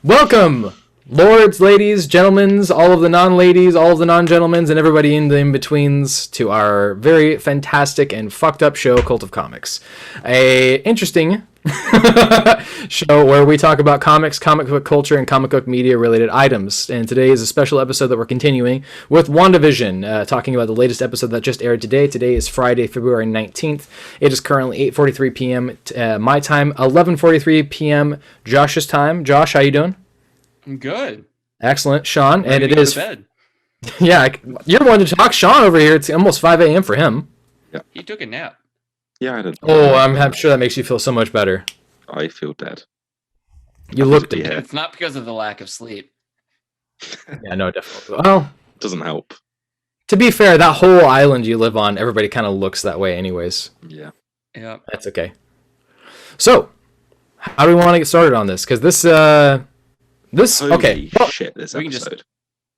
Welcome, lords, ladies, gentlemen, all of the non-ladies, all of the non-gentlemen, and everybody in the in-betweens to our very fantastic and fucked up show, Cult of Comics. A interesting show where we talk about comics, comic book culture, and comic book media related items. And today is a special episode that we're continuing with WandaVision, talking about the latest episode that just aired today. Today is Friday, February 19th. It is currently 8:43 p.m. My time, 11:43 p.m. Josh's time. Josh, how you doing? I'm good. Excellent, Sean. Ready and to it go is to bed. Yeah, you're the one to talk. Sean over here, it's almost 5 a.m. for him. Yeah. He took a nap. Yeah, I did. Oh, I'm sure that makes you feel so much better. I feel dead. You look dead. Yeah. It's not because of the lack of sleep. Yeah, no, definitely. Well, Doesn't help. to be fair, that whole island you live on, everybody kind of looks that way anyways. Yeah. Yeah. That's okay. So, how do we want to get started on this? Because this, Holy okay. Well, shit, this we can just- episode.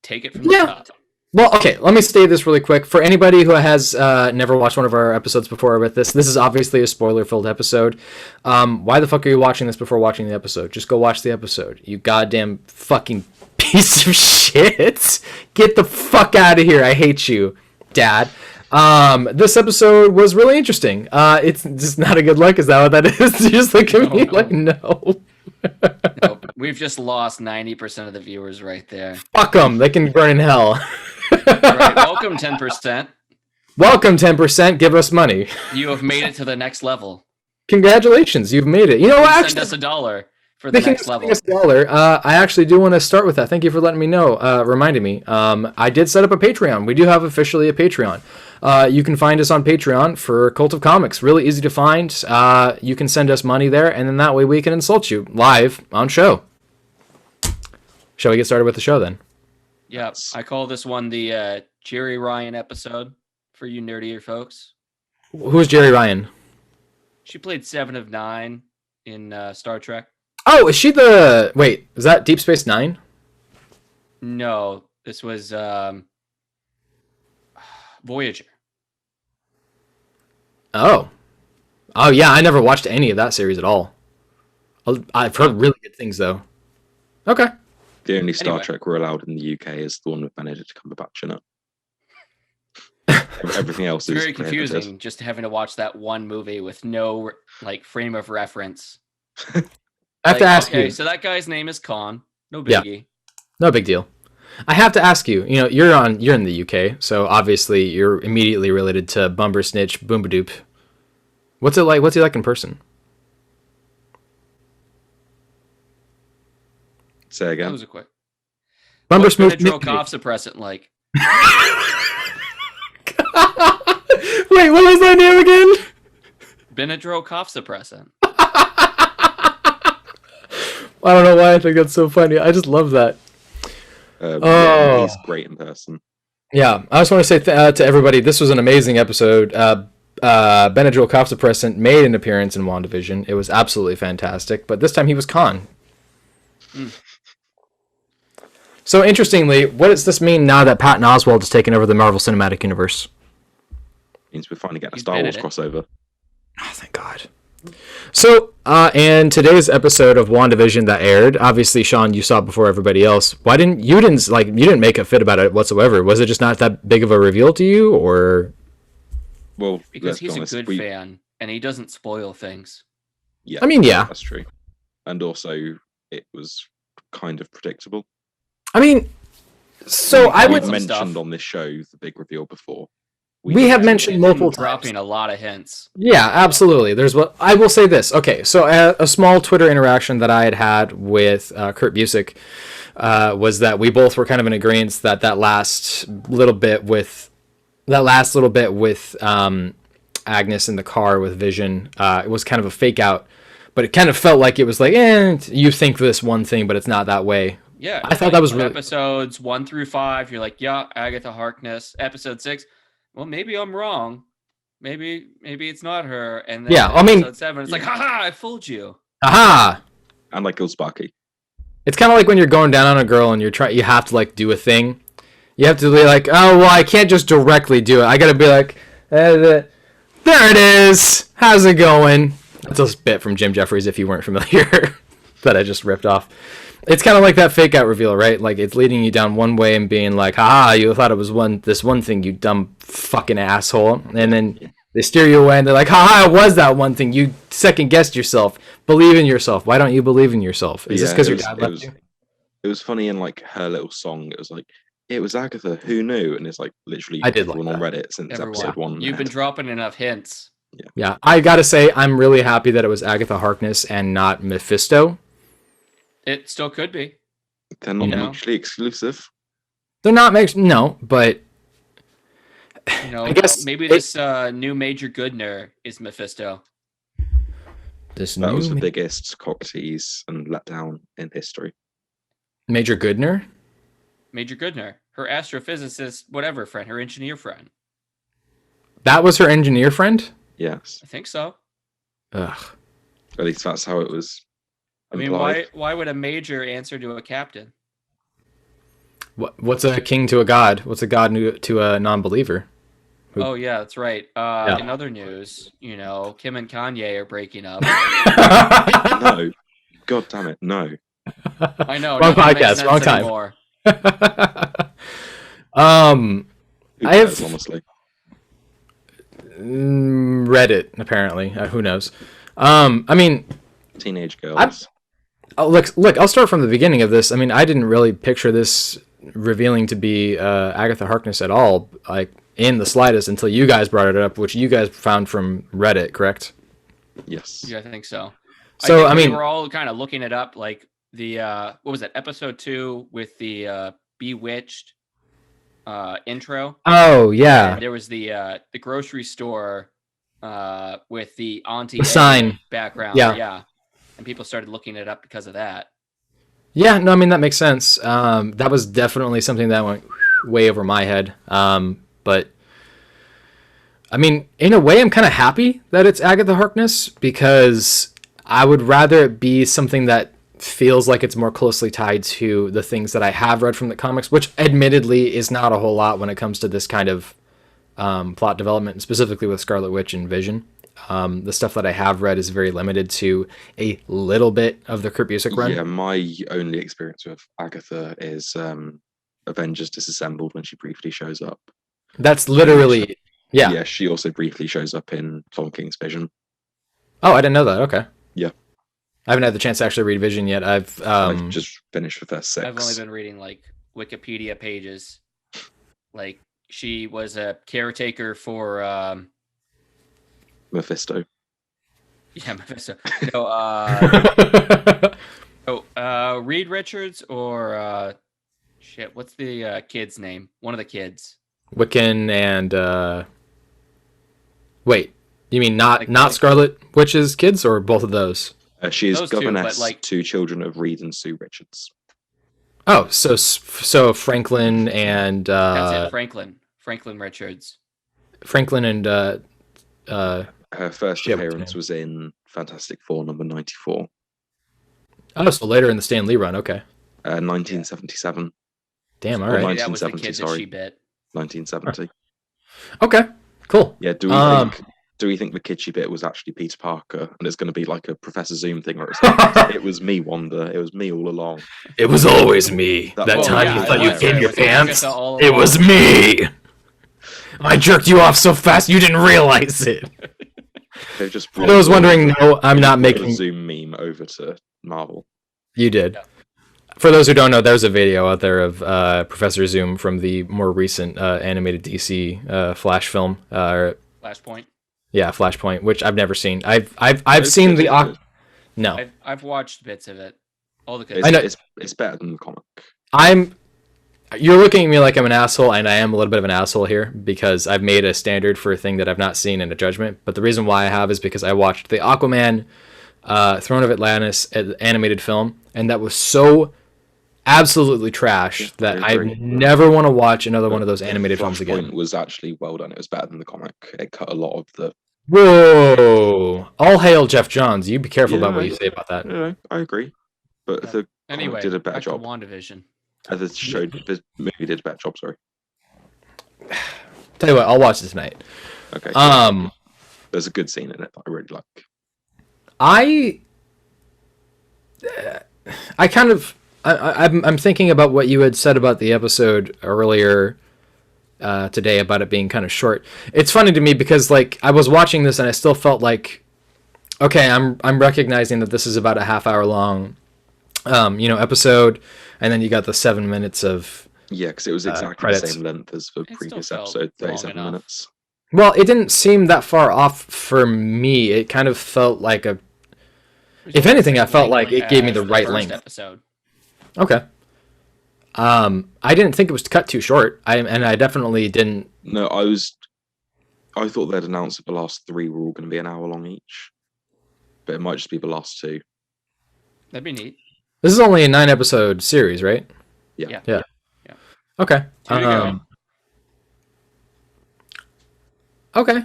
Take it from Yeah. the top. Well, okay, let me state this really quick. For anybody who has never watched one of our episodes before with this is obviously a spoiler-filled episode. Why the fuck are you watching this before watching the episode? Just go watch the episode. You goddamn fucking piece of shit. Get the fuck out of here. I hate you, Dad. This episode was really interesting. It's just not a good look. Is that what that is? You just look at me No. like, no. Nope. We've just lost 90% of the viewers right there. Fuck them. They can burn in hell. Right. Welcome, 10%. Welcome, 10%. Give us money. You have made it to the next level. Congratulations. You've made it. You know what? Send Actually, us $1 for the speaking next of level. sending us $1, I actually do want to start with that. Thank you for letting me know, reminding me. I did set up a Patreon. We do have officially a Patreon. You can find us on Patreon for Cult of Comics. Really easy to find. You can send us money there, and then that way we can insult you live on show. Shall we get started with the show then? Yeah, I call this one the Jerry Ryan episode for you nerdier folks. Who's Jerry Ryan? She played 7 of 9 in Star Trek. Oh, is she the... Wait, is that Deep Space Nine? No, this was Voyager. Oh. Oh, yeah, I never watched any of that series at all. I've heard really good things, though. Okay. The only Star Anyway. Trek we're allowed in the UK is the one with Benedict Cumberbatch in it. Everything else It's is very prohibited. confusing just having to watch that one movie with no like frame of reference. I have to ask okay, you. so that guy's name is Khan. No Yeah. biggie. No big deal. I have to ask you. You know, you're in the UK, so obviously you're immediately related to Bumber Snitch Boombadoop. What's it like? What's he like in person? Say That again. was a quick. Bumber What's Smooth. Benadryl cough suppressant like? Wait, what was that name again? Benadryl cough suppressant. I don't know why I think that's so funny. I just love that. Yeah, Oh. he's great in person. Yeah, I just want to say to everybody, this was an amazing episode. Benadryl cough suppressant made an appearance in WandaVision. It was absolutely fantastic, but this time he was Khan. So interestingly, what does this mean now that Patton Oswalt has taken over the Marvel Cinematic Universe? Means we're finally getting a He's Star Wars Benedict. crossover. Oh, thank God. So, and today's episode of WandaVision that aired, obviously, Sean, you saw it before everybody else. Why didn't you didn't make a fit about it whatsoever? Was it just not that big of a reveal to you, or? Well, Because let's be he's honest, a good fan and he doesn't spoil things. Yeah, I mean, yeah. that's true. And also, it was kind of predictable. I mean, so I We've would. some mentioned stuff. on this show the big reveal before. We have mentioned multiple times. Dropping a lot of hints. Yeah, absolutely. There's what I will say this. Okay, so a small Twitter interaction that I had with Kurt Busick was that we both were kind of in agreement that that last little bit with Agnes in the car with Vision, it was kind of a fake out, but it kind of felt like it was like, you think this one thing, but it's not that way. Yeah, I thought that was when really- episodes 1 through 5. You're like, yeah, Agatha Harkness. Episode 6. Well, maybe I'm wrong. Maybe it's not her. And then Yeah, I mean- episode 7, it's like, haha, I fooled you. Aha! And like Gil Sparky. It's kind of like when you're going down on a girl and you have to like do a thing. You have to be like, oh well, I can't just directly do it. I gotta be like, there it is. How's it going? That's a bit from Jim Jeffries if you weren't familiar that I just ripped off. It's kind of like that fake out reveal, right? Like it's leading you down one way and being like, "Haha, you thought it was this one thing, you dumb fucking asshole," and then they steer you away and they're like, "Haha, it was that one thing. You second guessed yourself. Believe in yourself. Why don't you believe in yourself? Is this because your dad left you?" It was funny in like her little song. It was like, it was Agatha. Who knew? And it's like literally I did like everyone on that. Reddit since Everyone. episode 1. You've been dropping enough hints. Yeah, I gotta say, I'm really happy that it was Agatha Harkness and not Mephisto. It still could be. They're not You know? mutually exclusive. They're not no, but You know, I guess maybe this new Major Goodner is Mephisto. this That was the new biggest cock tease and letdown in history. Major Goodner. Major Goodner, her astrophysicist, whatever friend, her engineer friend. That was her engineer friend. Yes, I think so. Ugh. at least that's how it was. I mean, why would a major answer to a captain? What's a king to a god? What's a god to a non-believer? Oh yeah, that's right. In other news, you know, Kim and Kanye are breaking up. No, god damn it, no. I know. Wrong nothing makes podcast, sense wrong time. anymore. Who I cares, have honestly. Reddit apparently. Who knows? I mean, Teenage girls. look. I'll start from the beginning of this. I mean, I didn't really picture this revealing to be Agatha Harkness at all, like in the slightest, until you guys brought it up, which you guys found from Reddit, correct? Yes. Yeah, I think so. So I mean, we were all kind of looking it up, like the what was it, episode 2 with the Bewitched intro. oh yeah, And there was the grocery store with the Auntie the A sign. background. Yeah. And people started looking it up because of that. Yeah, no, I mean that makes sense. That was definitely something that went way over my head. But I mean, in a way, I'm kind of happy that it's Agatha Harkness because I would rather it be something that feels like it's more closely tied to the things that I have read from the comics, which admittedly is not a whole lot when it comes to this kind of plot development, specifically with Scarlet Witch and Vision. The stuff that I have read is very limited to a little bit of the Kurt Busiek run. Yeah, my only experience with Agatha is Avengers Disassembled when she briefly shows up. That's literally, yeah. Yeah, she also briefly shows up in Tom King's Vision. Oh, I didn't know that. Okay. Yeah. I haven't had the chance to actually read Vision yet. I've I've just finished the first 6. I've only been reading like Wikipedia pages. Like she was a caretaker for Mephisto. yeah, Mephisto. No, Reed Richards or shit, what's the kid's name? One of the kids. Wiccan and wait, you mean not Like- Scarlet Witch's kids or both of those? She is Those two, but, governess like- to children of Reed and Sue Richards. Oh, so Franklin and That's it, Franklin Richards. Franklin and Her first Shit, what's her appearance name? was in Fantastic Four number 94, oh, so later in the Stan Lee run. Okay, 1977, damn. All Well, right. Maybe that was the 1970, kid that sorry. she bit. 1970. Okay. Cool. Yeah, do we think the kid she bit was actually Peter Parker, and it's going to be like a Professor Zoom thing where it's like, it was me, Wanda, it was me all along. It was always me. That That was- time yeah, you thought it you was. came It your was pants. Agatha all It was along. me. I jerked you off so fast you didn't realize it. They've just For those wondering, no, I'm not brought the making. Zoom meme over to Marvel. You did. Yeah. For those who don't know, there's a video out there of Professor Zoom from the more recent animated DC Flash film. Flashpoint. Yeah, Flashpoint, which I've never seen. I've It's seen good, the it's good. no. I've watched bits of it. All the good. It's, I know- it's better than the comic. You're looking at me like I'm an asshole, and I am a little bit of an asshole here because I've made a standard for a thing that I've not seen in a judgment. But the reason why I have is because I watched the Aquaman, Throne of Atlantis animated film, and that was so absolutely trash Yeah, that I I agree. never want to watch another one of those animated films Flashpoint again. was actually well done. It was better than the comic. It cut a lot of the. Whoa! All hail Jeff Johns. You be careful about what Yeah. you say about that. No, I agree, but Yeah. the Anyway, comic did a better back to job. WandaVision. The show, the movie did a better job. Sorry. Tell you what, I'll watch it tonight. Okay. Um, There's a good scene in it that I really like. I kind of I'm thinking about what you had said about the episode earlier today about it being kind of short. It's funny to me because like I was watching this and I still felt like, okay, I'm recognizing that this is about a half-hour long, episode, and then you got the 7 minutes of Yeah, because it was exactly the credits. same length as the It still previous felt episode, long 37 enough. minutes. Well, it didn't seem that far off for me. It kind of felt like a. It was If anything, I almost felt like length it gave me as the right first length. Episode. Okay. I didn't think it was cut too short. I definitely didn't. No, I thought they'd announced that the last 3 were all going to be an hour long each, but it might just be the last 2. That'd be neat. This is only a 9-episode series, right? Yeah. Yeah. Okay. 2 to go. Okay.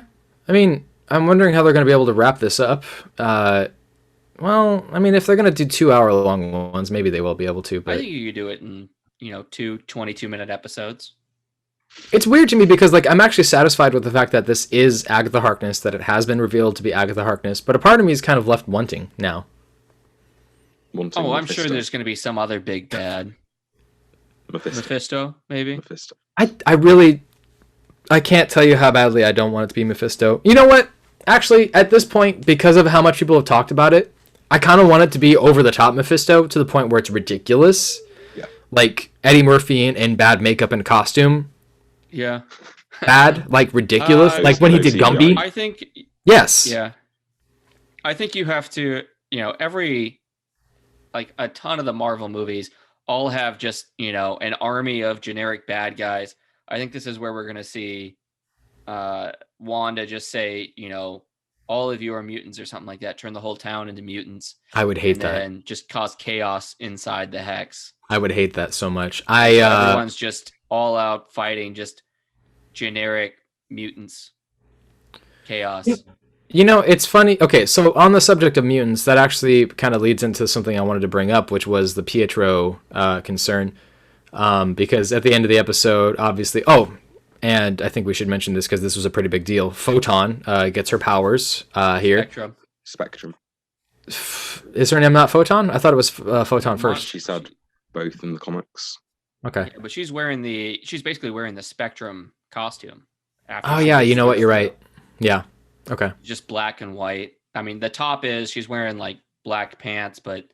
I mean, I'm wondering how they're going to be able to wrap this up. Well, I mean, if they're going to do 2-hour long ones, maybe they will be able to. I But think you could do it in 2 22-minute episodes. it's weird to me because, like, I'm actually satisfied with the fact that this is Agatha Harkness, that it has been revealed to be Agatha Harkness. But a part of me is kind of left wanting now. Wanting Oh, I'm sure Mephisto. there's going to be some other big bad. Mephisto, maybe. Mephisto. I can't tell you how badly I don't want it to be Mephisto. You know what? Actually, at this point, because of how much people have talked about it, I kind of want it to be over the top Mephisto to the point where it's ridiculous. Yeah. Like Eddie Murphy in bad makeup and costume. Yeah. Bad, like ridiculous. Uh, like when he did CGI. Gumby. I think. Yes. Yeah. I think you have to. Like a ton of the Marvel movies all have just an army of generic bad guys. I think this is where we're gonna see Wanda just say, all of you are mutants or something like that. Turn the whole town into mutants. I would hate and that. then just cause chaos inside the Hex. I would hate that so much. Everyone's just all out fighting just generic mutants. Chaos. It's funny. Okay, so on the subject of mutants, that actually kind of leads into something I wanted to bring up, which was the Pietro concern. Because at the end of the episode, obviously... Oh, and I think we should mention this because this was a pretty big deal. Photon gets her powers here. Spectrum. Is her name not Photon? I thought it was Photon first. She's had both in the comics. Okay. Yeah, but she's basically wearing the Spectrum costume. Oh, yeah, you know what? You're right. Yeah. Okay. Just black and white. I mean, the top she's wearing like black pants, but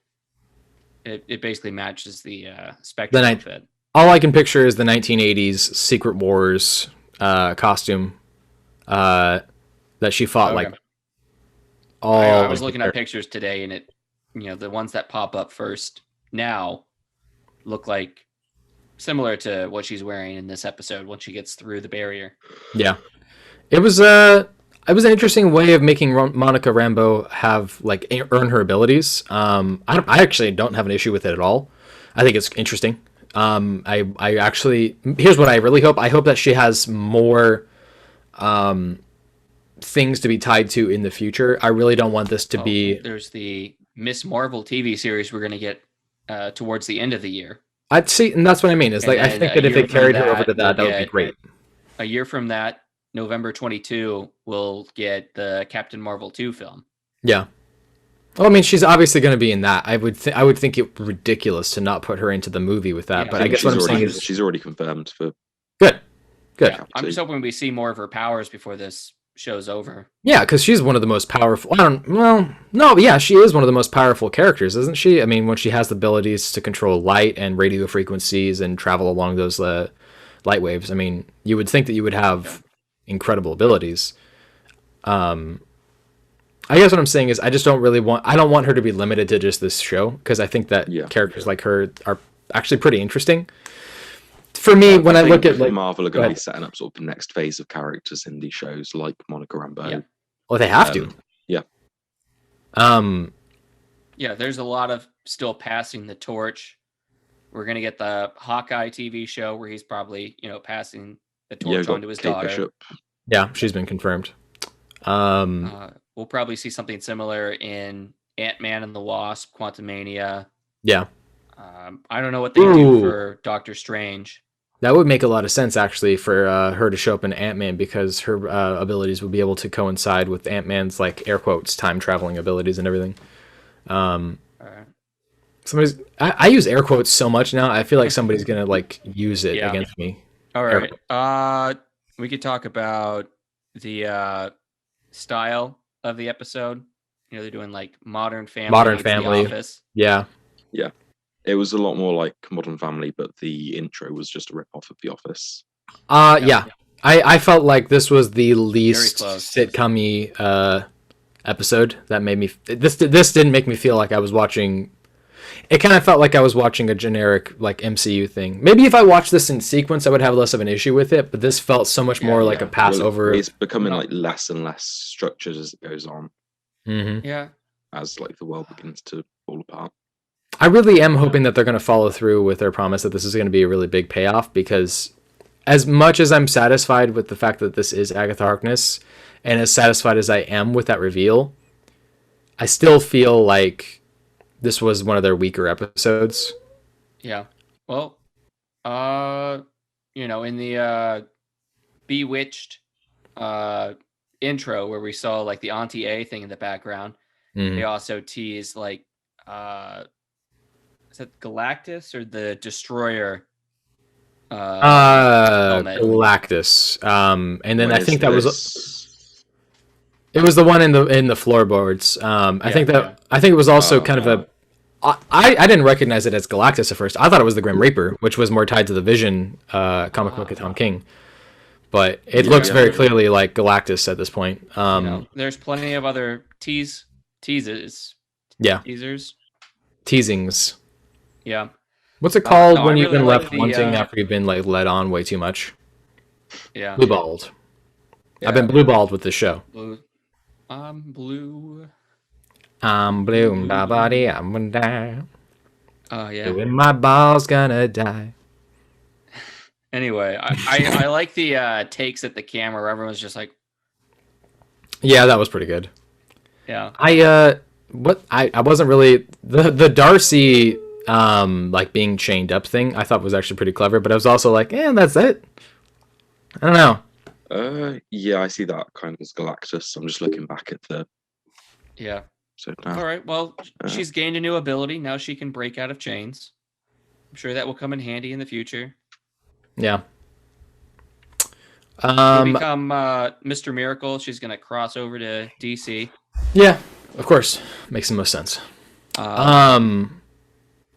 it basically matches the Spectrum outfit. All I can picture is the 1980s Secret Wars costume that she fought Okay. like all. I was looking at pictures today, and it, the ones that pop up first now look like similar to what she's wearing in this episode when she gets through the barrier. Yeah, it was an interesting way of making Monica Rambeau have like earn her abilities. I actually don't have an issue with it at all. I think it's interesting. I actually, here's what I really hope. I hope that she has more things to be tied to in the future. I really don't want this to be. There's the Miss Marvel TV series we're going to get towards the end of the year. I'd see, and that's what I mean. Is like I think that if they carried her over to that would be great. A year from that, November 22, we'll get the Captain Marvel 2 film. Yeah. Well, I mean, she's obviously going to be in that. I would think it ridiculous to not put her into the movie with that. Yeah, but I guess what I'm saying is she's already confirmed for. Good. Yeah, I'm just hoping we see more of her powers before this show's over. Yeah, because she's one of the most powerful. She is one of the most powerful characters, isn't she? I mean, when she has the abilities to control light and radio frequencies and travel along those light waves. I mean, you would think that you would have incredible abilities. I guess what I'm saying is I don't want her to be limited to just this show, because I think that characters like her are actually pretty interesting. For me, when I look at like Marvel are going to be setting up sort of the next phase of characters in these shows, like Monica Rambeau. Yeah. Well, they have to. Yeah. Yeah, there's a lot of still passing the torch. We're gonna get the Hawkeye TV show where he's probably passing the torch onto his daughter. Bishop. Yeah, she's been confirmed. We'll probably see something similar in Ant-Man and the Wasp, Quantumania. Yeah. I don't know what they do for Doctor Strange. That would make a lot of sense, actually, for her to show up in Ant-Man, because her abilities would be able to coincide with Ant-Man's, like, air quotes, time-traveling abilities and everything. I use air quotes so much now. I feel like somebody's gonna like use it Yeah. against me. All Air right. We could talk about the style of the episode. You know, they're doing like Modern Family Modern meets Family. The Office. Yeah. Yeah. It was a lot more like Modern Family, but the intro was just a rip off of The Office. Yeah. I felt like this was the least close. sitcom-y episode that made me. This didn't make me feel like I was watching. It kind of felt like I was watching a generic like MCU thing. Maybe if I watched this in sequence, I would have less of an issue with it. But this felt so much more like a pass over. It's becoming like less and less structured as it goes on. Mm-hmm. Yeah. As like the world begins to fall apart. I really am hoping that they're going to follow through with their promise that this is going to be a really big payoff, because as much as I'm satisfied with the fact that this is Agatha Harkness, and as satisfied as I am with that reveal, I still feel like this was one of their weaker episodes. Yeah. Well, you know, in the Bewitched intro where we saw like the Auntie A thing in the background, they also teased like is that Galactus or the Destroyer? Helmet. Galactus. And then I think that was this? it was the one in the floorboards. I think it was also kind of a. I didn't recognize it as Galactus at first. I thought it was the Grim Reaper, which was more tied to the Vision comic book of Tom King. But it looks very clearly like Galactus at this point. You know, there's plenty of other teasers. Yeah. Teasers. Teasings. Yeah. What's it called when you've really been like left wanting after you've been like led on way too much? Yeah. Blue-balled. Yeah. I've been blue-balled with this show. Blue. Blue. I'm blue, my body, I'm gonna die. Oh yeah. When my ball's gonna die. Anyway, I like the takes at the camera where everyone's just like, yeah, that was pretty good. yeah. I wasn't really the Darcy like being chained up thing I thought was actually pretty clever, but I was also like, that's it. I don't know. Yeah, I see that kind of as Galactus. I'm just looking back at the. Yeah. So now. All right. Well, she's gained a new ability. Now she can break out of chains. I'm sure that will come in handy in the future. Yeah. She'll become Mr. Miracle. She's gonna cross over to DC. Yeah, of course. Makes the most sense.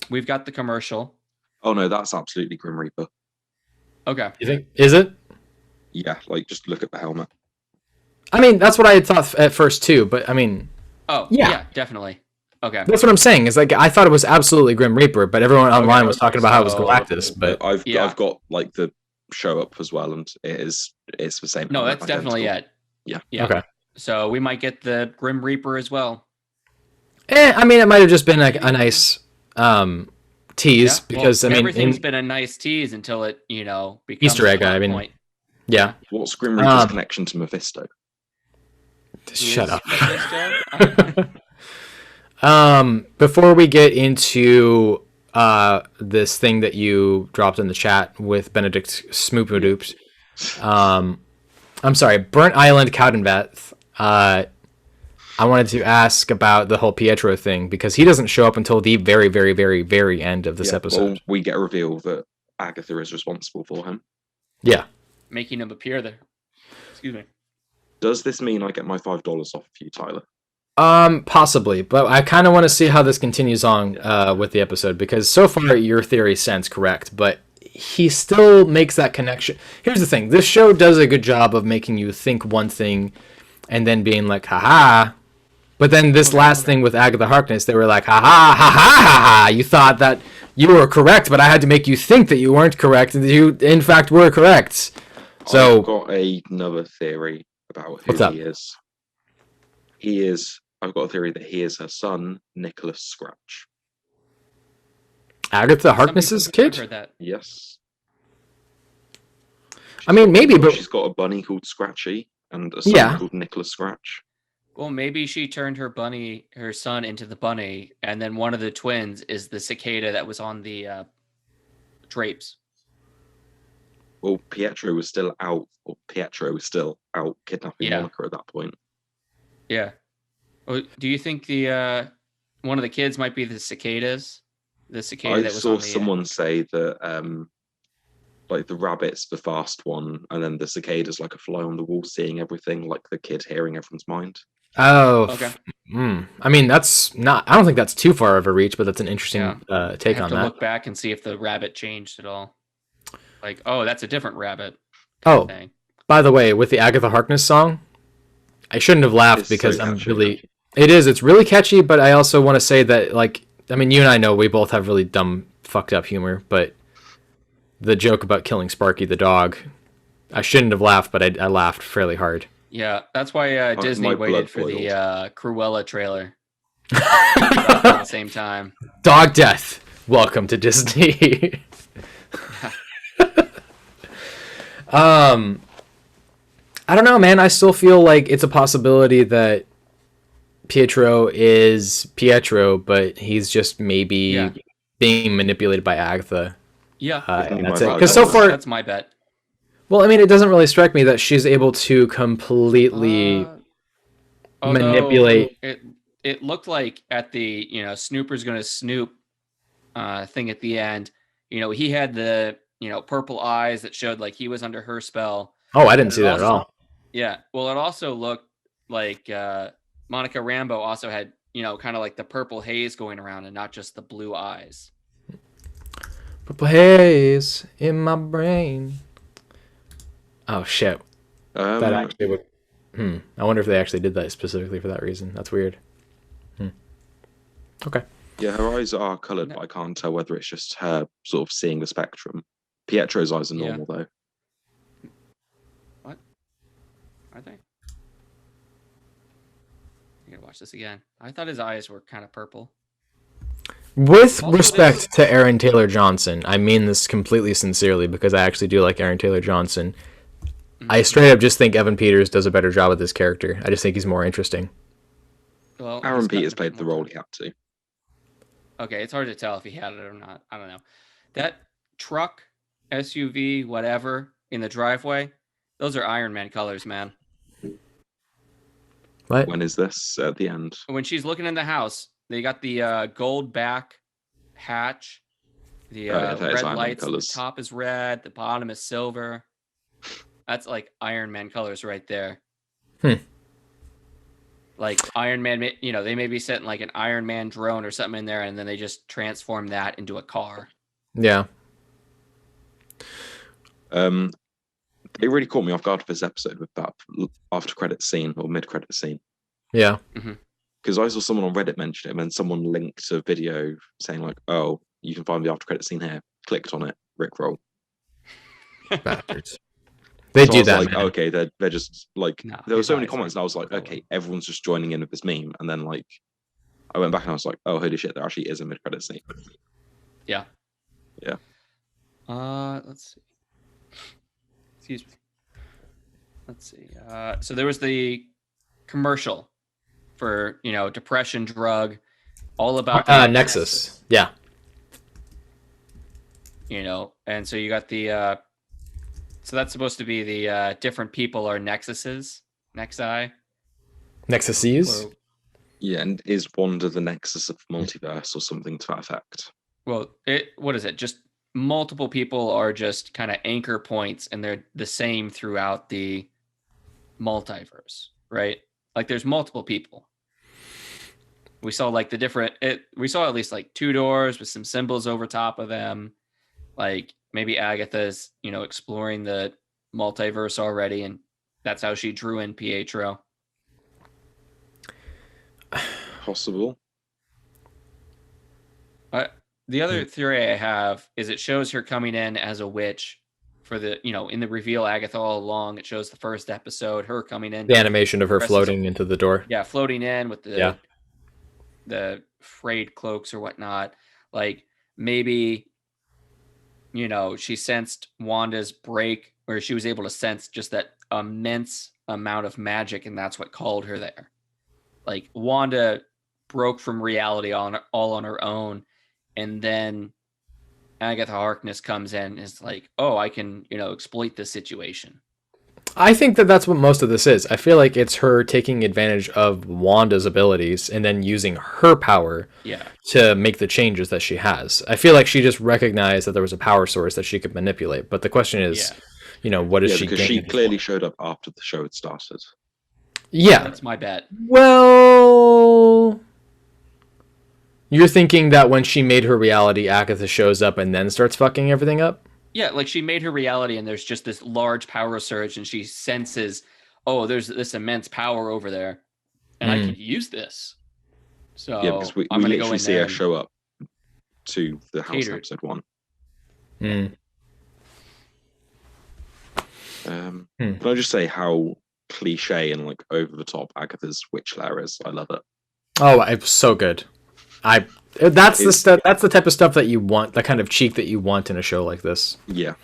We've got the commercial. Oh no, that's absolutely Grim Reaper. Okay. You think is it? Yeah, like just look at the helmet. I mean, that's what I had thought at first too, but I mean. Oh yeah, definitely. Okay. That's what I'm saying. Is like I thought it was absolutely Grim Reaper, but everyone online was talking about how it was Galactus. But I've got like the show up as well, and it's the same. No, that's definitely it. Yeah. Okay. So we might get the Grim Reaper as well. I mean, it might have just been like a nice tease because I mean, everything's been a nice tease until it becomes Easter egg. I mean, point. Yeah. What's Grim Reaper's connection to Mephisto? Shut up. Before we get into this thing that you dropped in the chat with Benedict Smoopadoops, I'm sorry, Burnt Island Cowdenbath. I wanted to ask about the whole Pietro thing because he doesn't show up until the very, very, very, very end of this episode. Well, we get a reveal that Agatha is responsible for him. Yeah. Making him appear there. Excuse me. Does this mean I get my $5 off of you, Tyler? Possibly, but I kind of want to see how this continues on with the episode because so far your theory sounds correct, but he still makes that connection. Here's the thing: this show does a good job of making you think one thing and then being like, haha. But then this last thing with Agatha Harkness, they were like, ha ha ha ha ha ha. You thought that you were correct, but I had to make you think that you weren't correct, and you in fact were correct. So I've got another theory about who he is. I've got a theory that he is her son, Nicholas Scratch. Agatha Harkness's kid? Heard that. Yes. I mean, maybe, but she's got a bunny called Scratchy and a son called Nicholas Scratch. Well, maybe she turned her son into the bunny, and then one of the twins is the cicada that was on the drapes. Well, Pietro was still out kidnapping Monica at that point. Yeah. Well, do you think the one of the kids might be the cicadas? The cicada I that was saw on the. someone say that like the rabbit's the fast one, and then the cicada's like a fly on the wall, seeing everything, like the kid hearing everyone's mind. Oh, Okay. I mean, that's not. I don't think that's too far of a reach, but that's an Yeah. interesting I take have on to that. look back and see if the rabbit changed at all. Like, oh, that's a different rabbit. Oh, Thing. by the way, with the Agatha Harkness song, I shouldn't have laughed It's because so I'm catchy. really. It is. It's really catchy, but I also want to say that, like, I mean, you and I know we both have really dumb, fucked up humor, but the joke about killing Sparky the dog, I shouldn't have laughed, but I laughed fairly hard. Yeah, that's why Disney My waited blood for the boiled. Cruella trailer. Dropped at the same time. Dog death. Welcome to Disney. I don't know, man. I still feel like it's a possibility that Pietro is Pietro, but he's just maybe Yeah. being manipulated by Agatha. Yeah. Give me And that's my it. vote. Because so far, That's my bet. well, I mean, it doesn't really strike me that she's able to completely Although manipulate. it looked like at the Snooper's gonna snoop thing at the end, he had the purple eyes that showed like he was under her spell. Oh, I didn't But see that at all. Yeah, well, it also looked like Monica Rambeau also had kind of like the purple haze going around and not just the blue eyes. Purple haze in my brain. Oh shit! That actually would. I wonder if they actually did that specifically for that reason. That's weird. Okay. Yeah, her eyes are coloured, but I can't tell whether it's just her sort of seeing the spectrum. Pietro's eyes are normal though. What? Are they? I gotta watch this again. I thought his eyes were kind of purple. With Also, respect to Aaron Taylor Johnson, I mean this completely sincerely because I actually do like Aaron Taylor Johnson. I straight up just think Evan Peters does a better job with this character. I just think he's more interesting. Well, Aaron he's gotten Peters a bit played the more role time. he had to. Okay, it's hard to tell if he had it or not. I don't know. That truck, SUV, whatever, in the driveway, those are Iron Man colors, man. What? When is this? At the end. When she's looking in the house, they got the gold back hatch, the that is red Iron Man lights. The colours. top is red, the bottom is silver. That's like Iron Man colors right there. Like Iron Man, they may be setting like an Iron Man drone or something in there, and then they just transform that into a car. Yeah. They really caught me off guard for this episode with that after credit scene or mid credit scene. Yeah. Because I saw someone on Reddit mention it, and then someone linked a video saying like, "Oh, you can find the after credit scene here." Clicked on it. Rickroll. Bastards. They So I do was that. like, Man. okay, they're just like No, there were his so many eyes comments, are and I was like, color. okay, everyone's just joining in with this meme, and then like I went back and I was like, oh holy shit, there actually is a mid credit scene. Yeah. Yeah. Let's see. Excuse me. Let's see. So there was the commercial for depression drug, all about the Nexus. Yeah. And so you got the so that's supposed to be the different people are nexuses, nexi. Nexuses. Yeah, and is Wanda the nexus of multiverse or something to that effect? Well, what is it? Just multiple people are just kind of anchor points, and they're the same throughout the multiverse, right? Like there's multiple people. We saw like we saw at least like two doors with some symbols over top of them. Like maybe Agatha's, exploring the multiverse already, and that's how she drew in Pietro. Possible. The other theory I have is it shows her coming in as a witch for the, in the reveal Agatha all along. It shows the first episode, her coming in. The animation of her floating into the door. Yeah, floating in with the frayed cloaks or whatnot. Like maybe, she sensed Wanda's break, or she was able to sense just that immense amount of magic, and that's what called her there. Like Wanda broke from reality all on her own, and then Agatha Harkness comes in and is like, oh, I can, exploit this situation. I think that that's what most of this is. I feel like it's her taking advantage of Wanda's abilities and then using her power Yeah. to make the changes that she has. I feel like she just recognized that there was a power source that she could manipulate. But the question is, what does Yeah, she because gain she at this clearly point? showed up after the show had started. Yeah. That's my bet. Well, you're thinking that when she made her reality, Agatha shows up and then starts fucking everything up? Yeah, like she made her reality, and there's just this large power surge, and she senses, oh, there's this immense power over there, and I Mm. could use this. Yeah, because So we I'm gonna go literally in see there her and show up to the house in cater. episode 1. Mm. Can I just say how cliche and like over the top Agatha's witch lair is? I love it. Oh, it's so good. That's the It's- stuff. That's the type of stuff that you want. The kind of cheek that you want in a show like this. Yeah.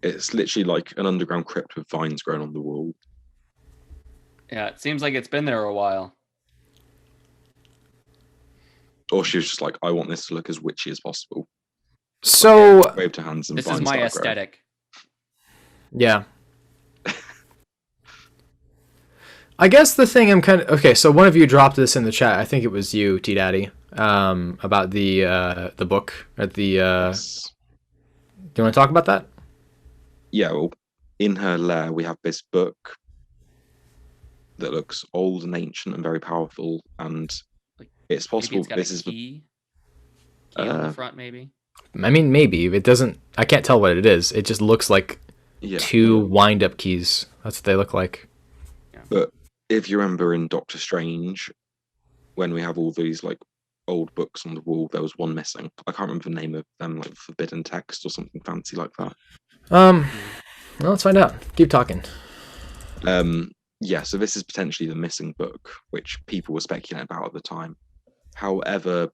It's literally like an underground crypt with vines growing on the wall. Yeah, it seems like it's been there a while. Or she was just like, I want this to look as witchy as possible. So Waved her hands and This is vines my started growing. aesthetic. yeah. I guess the thing I'm kind of okay. So one of you dropped this in the chat. I think it was you, T Daddy, about the book at the. Yes. Do you want to talk about that? Yeah, well, in her lair, we have this book that looks old and ancient and very powerful, and Like, it's Maybe possible it's got this a is key on the front, maybe. I mean, maybe it doesn't. I can't tell what it is. It just looks like yeah. two wind-up keys. That's what they look like. But if you remember in Doctor Strange, when we have all these like old books on the wall, there was one missing. I can't remember the name of them, like Forbidden Text or something fancy like that. Well, let's find out. Keep talking. Yeah, so this is potentially the missing book, which people were speculating about at the time. However,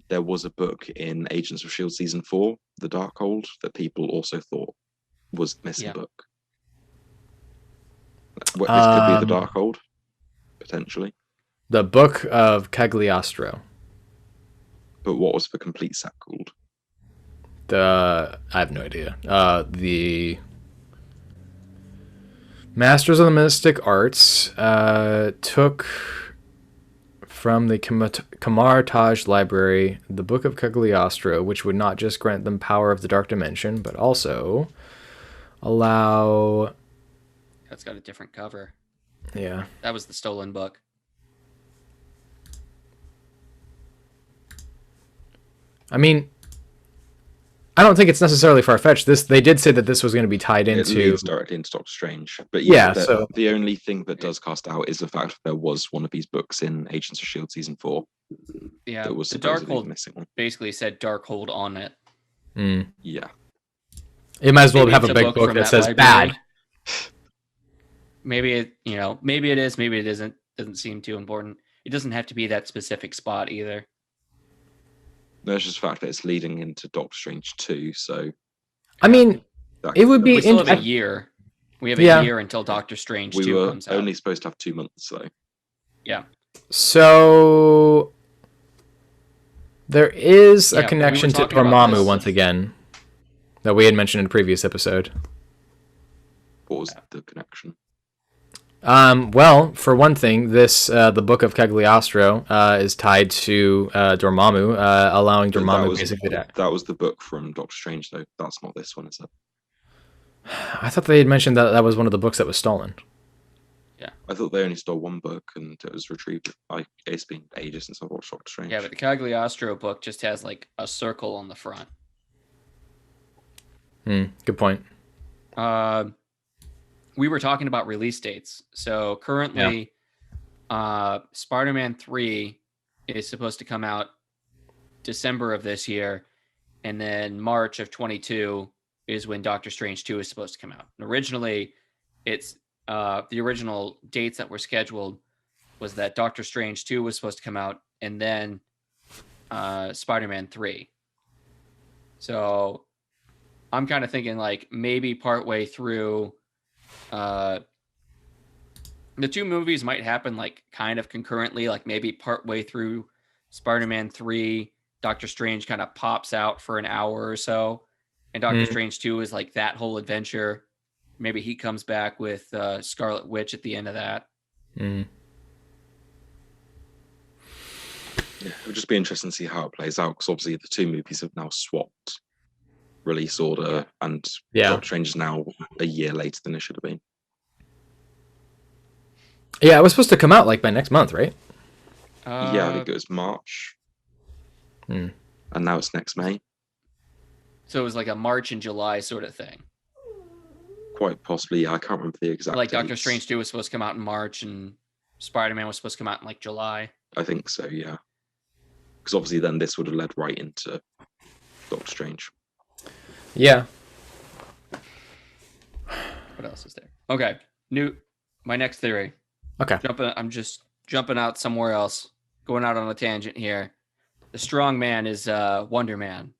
there was a book in Agents of S.H.I.E.L.D. Season 4, The Darkhold, that people also thought was the missing book. This could be The Darkhold, potentially. The Book of Cagliostro. But what was the complete set called? I have no idea. The Masters of the Mystic Arts took from the Camartage Library the Book of Cagliostro, which would not just grant them power of the Dark Dimension, but also allow... That's got a different cover. Yeah. That was the stolen book. I mean, I don't think it's necessarily far-fetched. They did say that this was going to be tied It into... leads directly into Doctor Strange. But so the only thing that does cast out is the fact that there was one of these books in Agents of S.H.I.E.L.D. Season 4. Yeah, that was the supposedly the Darkhold missing one. basically said Darkhold on it. Yeah. It might as well Maybe have it's a big book from that says library. bad. Maybe maybe it is, maybe it isn't. Doesn't seem too important. It doesn't have to be that specific spot either. There's just the fact that it's leading into Doctor Strange 2, so... I mean, it would be... We still have a year. We have a year until Doctor Strange 2 comes out. We were only supposed to have 2 months, though. Yeah. So... There is a Yeah, connection we to were talking about Dormammu this. once again that we had mentioned in a previous episode. What was the connection? Well, for one thing, this the Book of Cagliostro is tied to Dormammu, allowing But Dormammu basically to... That was the book from Doctor Strange, though. That's not this one, is it? I thought they had mentioned that that was one of the books that was stolen. Yeah. I thought they only stole one book and it was retrieved. It's been ages since I've watched Doctor Strange. Yeah, but the Cagliostro book just has like a circle on the front. Good point. We were talking about release dates. So currently, Spider-Man 3 is supposed to come out December of this year, and then March of 22 is when Doctor Strange 2 is supposed to come out. And originally, it's the original dates that were scheduled was that Doctor Strange 2 was supposed to come out, and then Spider-Man 3. So I'm kind of thinking like maybe partway through. The two movies might happen like kind of concurrently, like maybe partway through Spider-Man 3, Doctor Strange kind of pops out for an hour or so, and Doctor Strange 2 is like that whole adventure, maybe he comes back with Scarlet Witch at the end of that. Mm. Yeah, it would just be interesting to see how it plays out because obviously the two movies have now swapped release order, and Yeah. Doctor Strange is now a year later than it should have been. Yeah, it was supposed to come out like by next month, right? Yeah, I think it was March, Hmm. and now it's next May. So it was like a March and July sort of thing. Quite possibly, I can't remember the exact. Like Doctor dates. Strange 2 was supposed to come out in March, and Spider-Man was supposed to come out in like July. I think so, yeah. Because obviously, then this would have led right into Doctor Strange. Yeah. What else is there? Okay, my next theory. Okay. I'm just jumping out somewhere else, going out on a tangent here. The strong man is Wonder Man.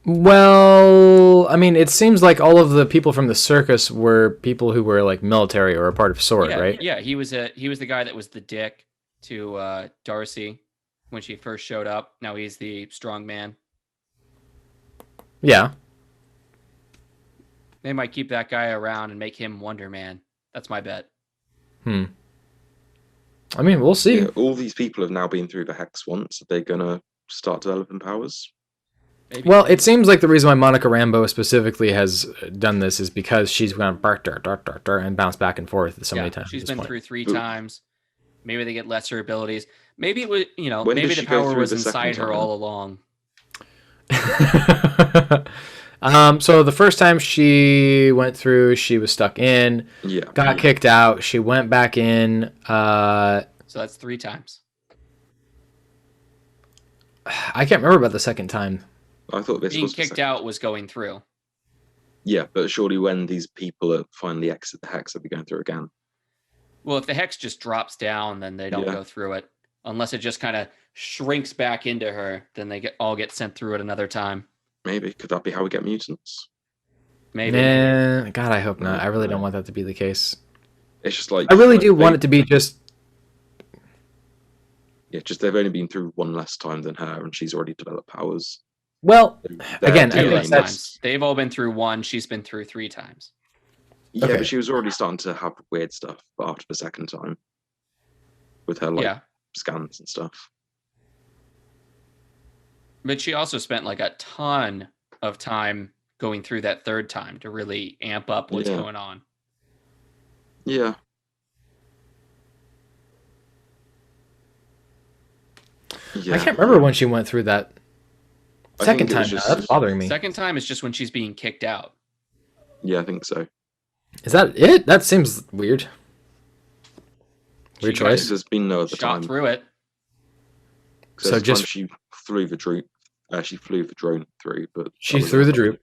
Well, I mean, it seems like all of the people from the circus were people who were like military or a part of SWORD, right? Yeah, he was the guy that was the dick to Darcy when she first showed up. Now he's the strong man. Yeah. They might keep that guy around and make him Wonder Man. That's my bet. I mean, we'll see. Yeah, all these people have now been through the hex once. Are they gonna start developing powers? Maybe. Well, it seems like the reason why Monica Rambeau specifically has done this is because she's gone and bounce back and forth so many times. She's at this been point. through 3 times. Maybe they get lesser abilities. Maybe it was, When maybe did the she go power through was the second inside her time? all along. So the first time she went through, she was stuck in, Yeah. got kicked out. She went back in. So that's 3 times. I can't remember about the second time. I thought this Being was the kicked second. out was going through. Yeah, but surely when these people are finally exit the hex, they'll be going through again. Well, if the hex just drops down, then they don't Yeah. go through it. Unless it just kind of shrinks back into her, then they all get sent through it another time. Maybe. Could that be how we get mutants? Maybe. Nah, God, I hope not. I really don't want that to be the case. It's just like I really do want it to be just. Yeah, just they've only been through one less time than her, and she's already developed powers. Well, They're again, I doing think Less that's. times. They've all been through 1. She's been through 3 times. Yeah, Okay. but she was already starting to have weird stuff after the second time with her like Yeah. scans and stuff. But she also spent like a ton of time going through that 3rd time to really amp up what's Yeah. going on. Yeah. Yeah. I can't remember when she went through that I second think it time. was Now. just- That's bothering me. Second time is just when she's being kicked out. Yeah, I think so. Is that it? That seems weird. Weird She got choice. There's been no other Shot time. through it. So So just just- she flew the drone. She flew the drone through, but She that was threw it. the droop.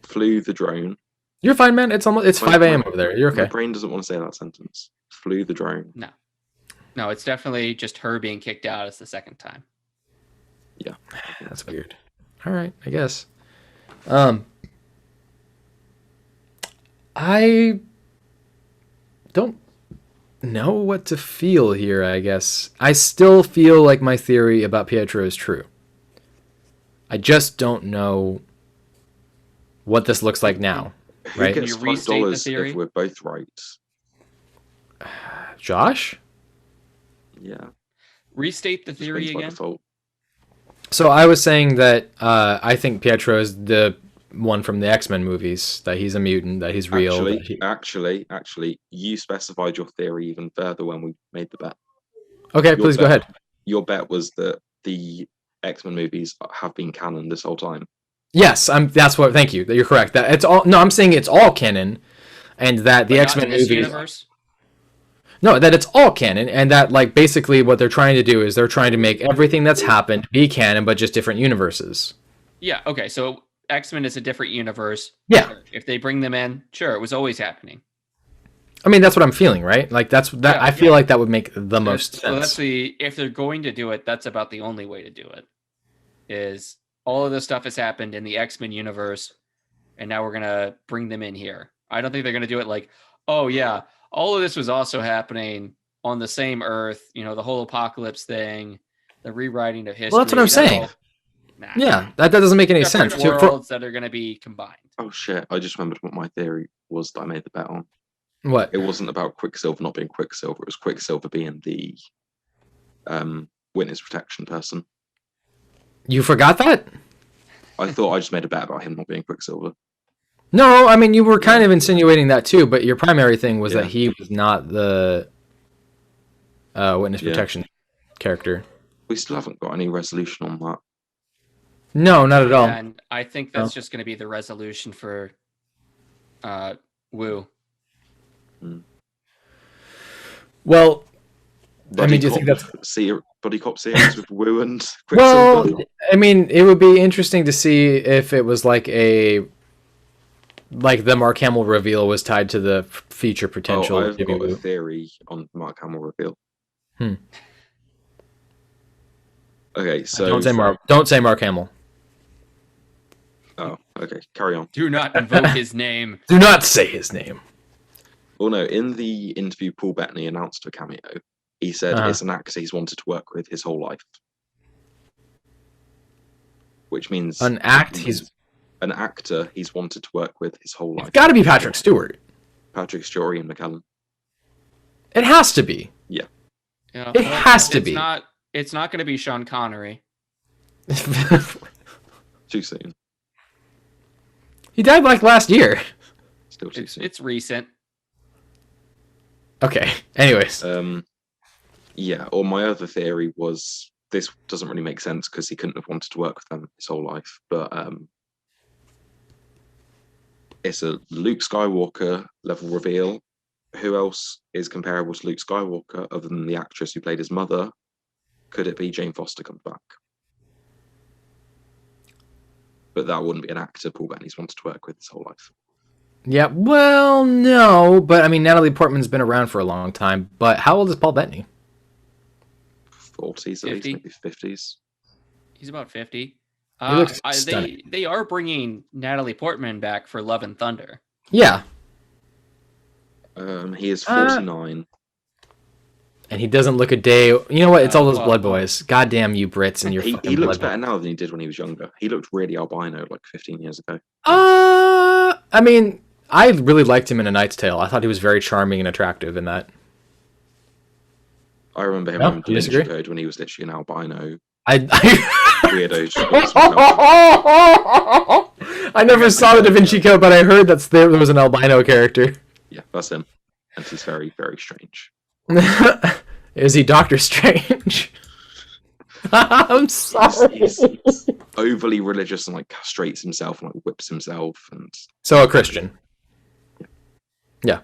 Flew the drone. You're fine, man. It's 5 a.m. My- over there. You're My okay. brain doesn't want to say that sentence. Flew the drone. No, it's definitely just her being kicked out. It's the second time. That's weird. All right, I guess. I don't know what to feel here, I guess. I still feel like my theory about Pietro is true. I just don't know what this looks like now. Who Right. gets Can you restate the $5 theory? if we're both right? Josh? Yeah. Restate the just theory wins by again. default. So I was saying that I think Pietro is the one from the X-Men movies, that he's a mutant, that he's real. Actually, you specified your theory even further when we made the bet. Okay, please go ahead. Your bet was that the X-Men movies have been canon this whole time. Yes, that's what. Thank you. That you're correct. That it's all. No, I'm saying it's all canon, and that the But not X-Men in this movies. universe? No, that it's all canon, and that like basically what they're trying to do is they're trying to make everything that's happened be canon, but just different universes. Yeah. Okay. So X-Men is a different universe. Yeah, If they bring them in, sure, it was always happening. I mean that's what I'm feeling, right? Like that's that. Yeah, I feel like that would make the most So that's sense. if they're going to do it, that's about the only way to do it. Is all of this stuff has happened in the X-Men universe, and now we're gonna bring them in here. I don't think they're gonna do it like, oh yeah, all of this was also happening on the same Earth. The whole apocalypse thing, the rewriting of history. Well, that's what I'm saying. Nah. Yeah, that doesn't make any Separate sense. worlds that are going to be combined. Oh shit! I just remembered what my theory was that I made the bet on. What? It wasn't about Quicksilver not being Quicksilver. It was Quicksilver being the witness protection person. You forgot that? I thought I just made a bet about him not being Quicksilver. No, I mean you were kind of insinuating that too, but your primary thing was that he was not the witness protection character. We still haven't got any resolution on that. No, not at all. And I think that's just going to be the resolution for Wu. Well, Buddy I mean, do you think that's buddy cop series with Wu and Quicksilver? well? I mean, it would be interesting to see if it was like the Mark Hamill reveal was tied to the future potential. I've got a theory on Mark Hamill reveal. Okay, so don't say Mark Hamill. Oh, okay. Carry on. Do not invoke his name. Do not say his name. Well, no. In the interview, Paul Bettany announced a cameo. He said it's an actor he's wanted to work with his whole life, which means an actor he's wanted to work with his whole life. It's got to be Patrick Stewart. Patrick Stewart, Ian McKellen. It has to be. Yeah. It has to be. It's not going to be Sean Connery. Too soon. He died like last year. Still too soon. It's recent. Okay. Anyways. Yeah. Or my other theory was this doesn't really make sense because he couldn't have wanted to work with them his whole life, but it's a Luke Skywalker level reveal. Who else is comparable to Luke Skywalker other than the actress who played his mother? Could it be Jane Foster comes back? But that wouldn't be an actor Paul Bettany's wanted to work with his whole life. Yeah, well, no, but I mean, Natalie Portman's been around for a long time. But how old is Paul Bettany? 40s at least, maybe 50s. He's about 50. He looks stunning. They are bringing Natalie Portman back for Love and Thunder. Yeah. He is 49. And he doesn't look a day. You know what? It's all those Blood Boys. Goddamn you, Brits, and your fucking He looks Blood better now than he did when he was younger. He looked really albino like 15 years ago. I mean, I really liked him in A Knight's Tale. I thought he was very charming and attractive in that. I remember him No, in Da Vinci Code when he was literally an albino. Weirdo. I never saw the Da Vinci Code, but I heard there was an albino character. Yeah, that's him. And he's very, very strange. Is he Doctor Strange? I'm sorry. He's overly religious and like castrates himself and like whips himself and. So a Christian. Yeah.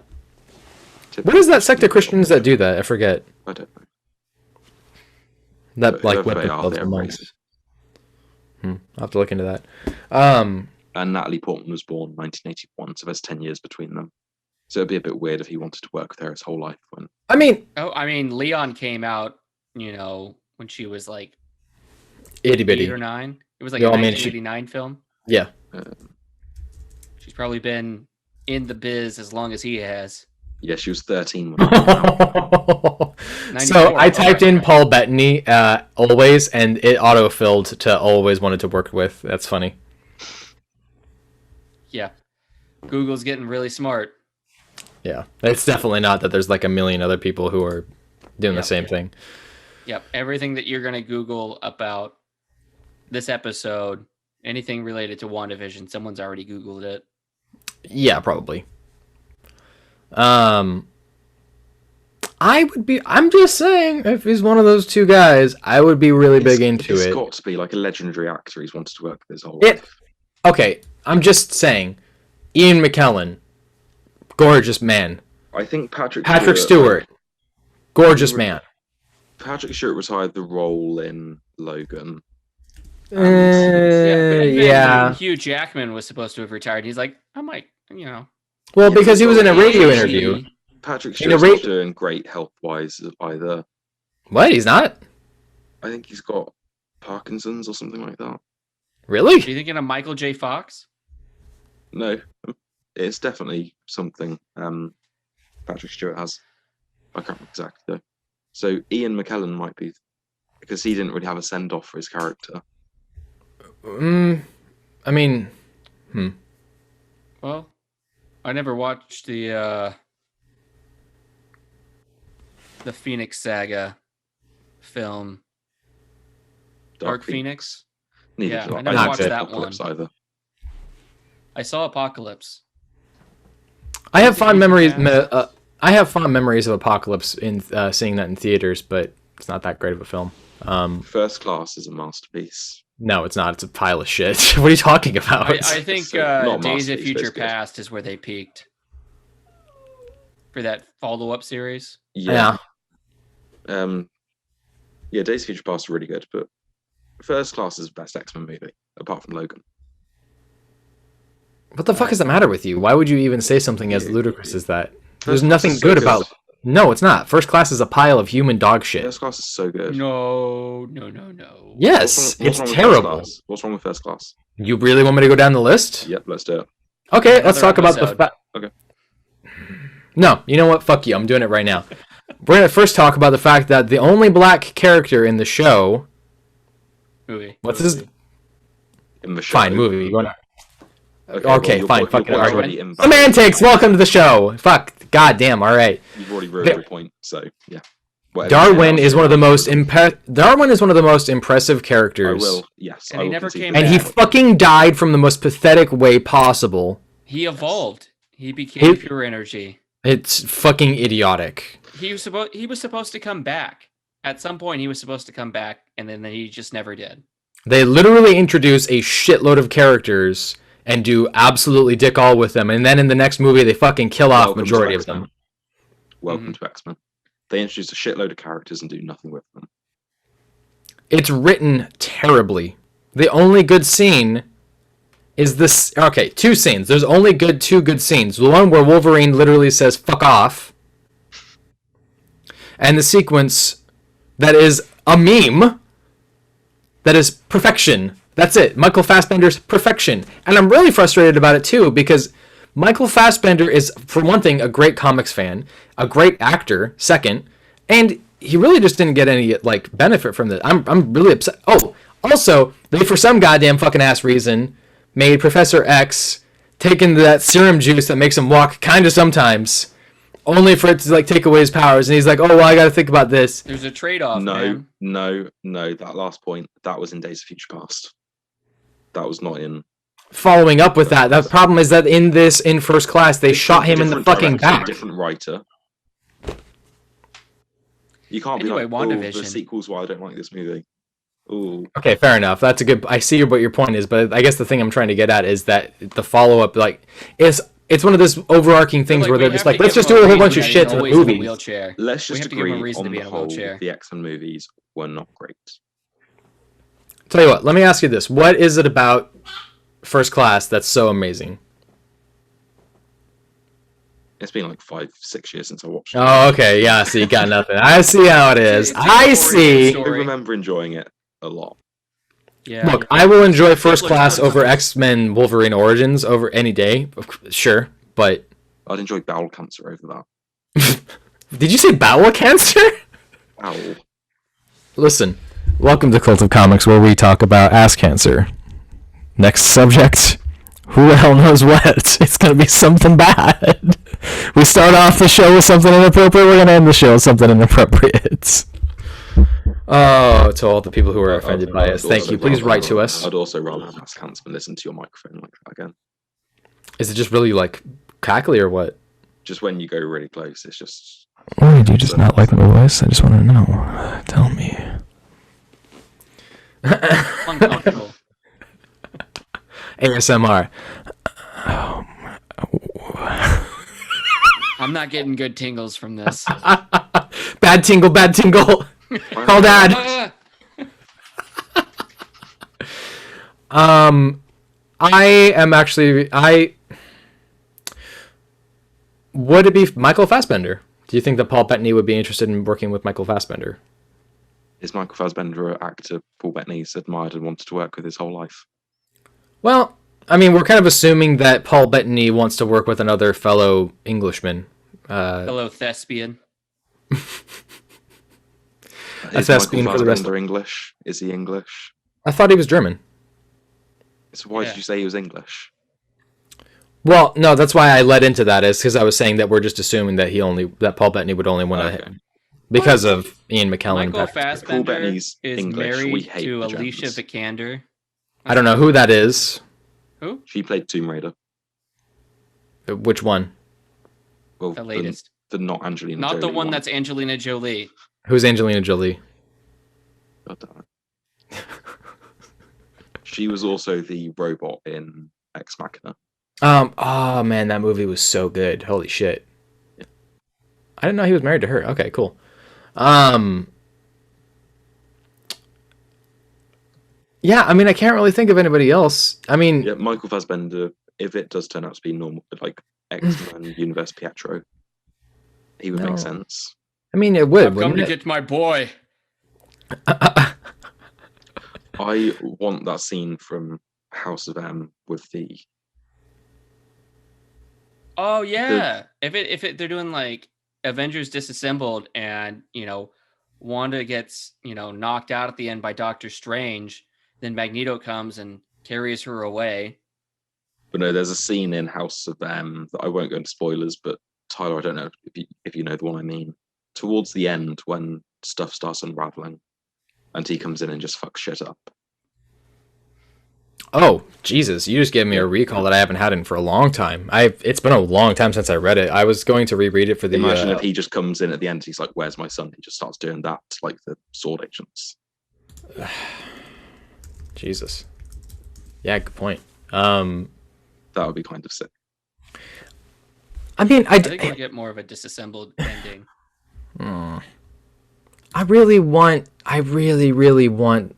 What is that sect of Christians that do that? I forget. I don't know. That But like whoever whip they are, themselves they're the monks. racist. I'll have to look into that. And Natalie Portman was born 1981, so there's 10 years between them. So it'd be a bit weird if he wanted to work with her his whole life. I mean, Leon came out, when she was like itty bitty 8 or 9. It was like a 1989 film. Yeah. She's probably been in the biz as long as he has. Yeah, she was 13 when So I typed in Paul Bettany always, and it auto-filled to always wanted to work with. That's funny. Yeah. Google's getting really smart. Yeah. It's definitely not that there's like a million other people who are doing the same thing. Yep. Everything that you're going to Google about this episode, anything related to WandaVision, someone's already Googled it. Yeah, probably. I'm just saying, if he's one of those two guys, I would be really big into it. It's got to be like a legendary actor he's wanted to work with his whole life. Okay, I'm just saying, Ian McKellen, gorgeous man. I think Patrick Stewart, gorgeous man. Patrick Stewart retired the role in Logan. Hugh Jackman was supposed to have retired. He's like, I might, Well, because he was in a radio interview. Patrick Stewart's not doing great health-wise either. What? He's not? I think he's got Parkinson's or something like that. Really? Are you thinking of Michael J. Fox? No, it's definitely something Patrick Stewart has. I can't remember exactly though. So Ian McKellen might be, because he didn't really have a send-off for his character. I mean, Well, I never watched the Phoenix Saga film. Dark Phoenix. Neither Yeah, did I never Not watched good. that Apocalypse one. either. I saw Apocalypse. I have Is it fond Future memories. Past? I have fond memories of Apocalypse in seeing that in theaters, but it's not that great of a film. First Class is a masterpiece. No, it's not. It's a pile of shit. What are you talking about? I think So, not a Days of masterpiece, but Future it's good. Past is where they peaked for that follow-up series. Yeah. Yeah, Days of Future Past are really good, but First Class is the best X-Men movie, apart from Logan. What the fuck does that matter with you? Why would you even say something as ludicrous as that? There's First Class nothing is so good about. No, it's not. First Class is a pile of human dog shit. First Class is so good. No. Yes, What's it's wrong with terrible. First Class? What's wrong with First Class? You really want me to go down the list? Yep, let's do it. Okay, let's Another talk about episode. Okay. No, you know what? Fuck you. I'm doing it right now. We're gonna first talk about the fact that the only black character in the show. Movie. What's his? In the show. Fine movie. You wanna... Okay, your fine. point- Fucking your point's argument. already invalid. Semantics. Welcome to the show. Fuck. Goddamn. All right. You've already ruined your point, so yeah. Whatever. Darwin is one of the most impressive I characters. will. Yes. And I he will never concede came that. And he back. fucking died from the most pathetic way possible. He evolved. He became He- pure energy. It's fucking idiotic. He was supposed to come back. At some point he was supposed to come back, and then he just never did. They literally introduce a shitload of characters and do absolutely dick all with them, and then in the next movie they fucking kill off Welcome to majority of X-Men. them. Welcome to X-Men. They introduce a shitload of characters and do nothing with them. It's written terribly. The only good scene is this. Okay, two scenes. There's only two good scenes. The one where Wolverine literally says "fuck off," and the sequence that is a meme. That is perfection. That's it. Michael Fassbender's perfection, and I'm really frustrated about it too because Michael Fassbender is, for one thing, a great comics fan, a great actor, second, and he really just didn't get any like benefit from this. I'm really upset. Oh, also, they for some goddamn fucking ass reason made Professor X taking that serum juice that makes him walk kind of sometimes, only for it to like take away his powers. And he's like, oh well, I got to think about this. There's a trade-off, No, man. no. That last point, that was in Days of Future Past. That was not in. Following up with that, the problem is that in First Class, they shot him in the Different fucking director, back. Different writer. You can't Anyway, be like, oh, the WandaVision. sequel's why I don't like this movie. Ooh. Okay, fair enough. That's a good. I see what your point is, but I guess the thing I'm trying to get at is that the follow up, like, it's one of those overarching things where they're just like, let's just do a whole bunch of shit to the movies. Wheelchair. Let's We just have to give him a agree reason to on be the in a whole, wheelchair. the X-Men movies were not great. Tell you what, let me ask you this: what is it about First Class that's so amazing? It's been like 5-6 years since I watched it. Oh, okay, yeah. So you got nothing. I see how it is. It's I origin see. story. I remember enjoying it a lot. Yeah. Look, I will enjoy First Hitler's Class not over nice. X-Men Wolverine Origins over any day. Sure, but I'd enjoy bowel cancer over that. did you say bowel cancer? Owl. Listen, welcome to Cult of Comics, where we talk about ass cancer. Next subject. Who the hell knows what? It's gonna be something bad. We start off the show with something inappropriate. We're gonna end the show with something inappropriate. Oh, to all the people who are offended by us, thank you. Please write to us. I'd also rather have ass cancer than listen to your microphone like that again. Is it just really like cackly or what? Just when you go really close, it's just. Why do you just not like my voice? I just want to know. Tell me. Uncomfortable. ASMR. I'm not getting good tingles from this. Bad tingle, bad tingle. Call dad. Ah! I am actually. Would it be Michael Fassbender? Do you think that Paul Bettany would be interested in working with Michael Fassbender? Is Michael Fassbender an actor Paul Bettany's admired and wanted to work with his whole life? Well, I mean, we're kind of assuming that Paul Bettany wants to work with another fellow Englishman. Hello, thespian. That's Is being Michael for the rest Fassbender English? Is he English? I thought he was German. So why Yeah. did you say he was English? Well, no, that's why I led into that, is because I was saying that we're just assuming that Paul Bettany would only want to Okay. because of Ian McKellen. and Michael Patrick Stewart. Paul Fassbender Bettany's is English, we married hate to the Alicia Germans. Vikander. I don't know who that is. Who? She played Tomb Raider. Which one? Well, The latest. the not Angelina Not Jolie the one that's Angelina Jolie. Who's Angelina Jolie? God damn it. She was also the robot in Ex Machina. Oh man, that movie was so good. Holy shit. Yeah. I didn't know he was married to her. Okay, cool. Yeah, I mean, I can't really think of anybody else. I mean, Yeah, Michael Fassbender, if it does turn out to be normal, like X-Men Universe Pietro, he would No. make sense. I mean, it would. I've come wouldn't to it? get my boy. I want that scene from House of M with the Oh yeah. If they're doing like Avengers Disassembled and Wanda gets knocked out at the end by Doctor Strange, then Magneto comes and carries her away. But no, there's a scene in House of M that I won't go into spoilers, but Tyler, I don't know if you know the one I mean. Towards the end, when stuff starts unraveling, and he comes in and just fucks shit up. Oh, Jesus, you just gave me a recall that I haven't had in for a long time. It's been a long time since I read it. I was going to reread it for the Imagine if he just comes in at the end, he's like, "Where's my son?" He just starts doing that like the sword agents. Jesus. Yeah, good point. That would be kind of sick. I mean, I think we'll get more of a disassembled ending. I really, really want